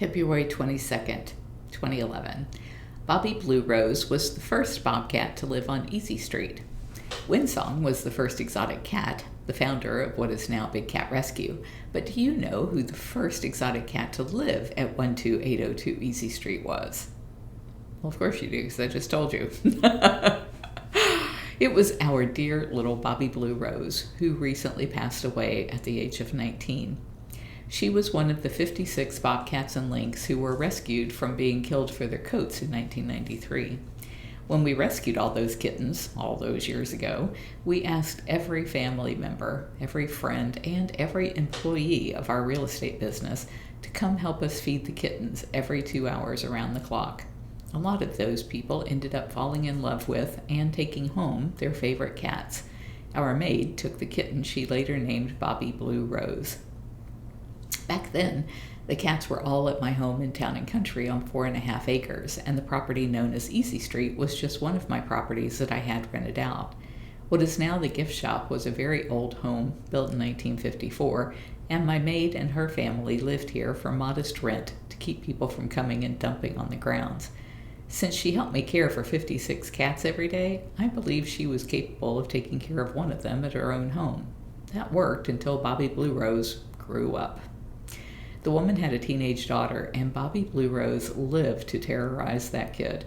February 22nd, 2011. Bobby Blue Rose was the first bobcat to live on Easy Street. Windsong was the first exotic cat, the founder of what is now Big Cat Rescue. But do you know who the first exotic cat to live at 12802 Easy Street was? Well, of course you do, because I just told you. It was our dear little Bobby Blue Rose, who recently passed away at the age of 19. She was one of the 56 bobcats and lynx who were rescued from being killed for their coats in 1993. When we rescued all those kittens, all those years ago, we asked every family member, every friend, and every employee of our real estate business to come help us feed the kittens every 2 hours around the clock. A lot of those people ended up falling in love with and taking home their favorite cats. Our maid took the kitten she later named Bobby Blue Rose. Back then, the cats were all at my home in Town and Country on 4.5 acres, and the property known as Easy Street was just one of my properties that I had rented out. What is now the gift shop was a very old home built in 1954, and my maid and her family lived here for modest rent to keep people from coming and dumping on the grounds. Since she helped me care for 56 cats every day, I believe she was capable of taking care of one of them at her own home. That worked until Bobby Blue Rose grew up. The woman had a teenage daughter, and Bobby Blue Rose lived to terrorize that kid.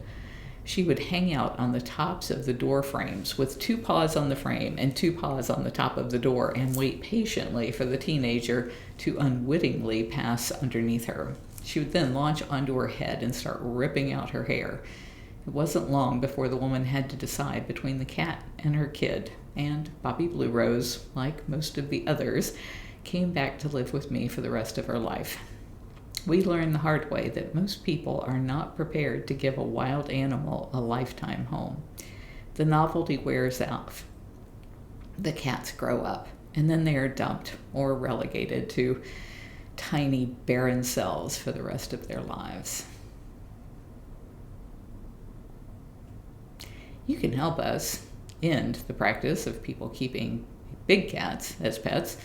She would hang out on the tops of the door frames with 2 paws on the frame and 2 paws on the top of the door and wait patiently for the teenager to unwittingly pass underneath her. She would then launch onto her head and start ripping out her hair. It wasn't long before the woman had to decide between the cat and her kid, and Bobby Blue Rose, like most of the others, came back to live with me for the rest of her life. We learned the hard way that most people are not prepared to give a wild animal a lifetime home. The novelty wears off. The cats grow up, and then they are dumped or relegated to tiny, barren cells for the rest of their lives. You can help us end the practice of people keeping big cats as pets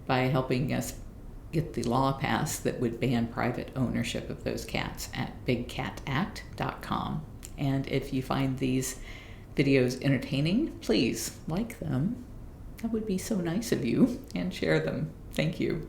by helping us get the law passed that would ban private ownership of those cats at bigcatact.com. And if you find these videos entertaining, please like them. That would be so nice of you, and share them. Thank you.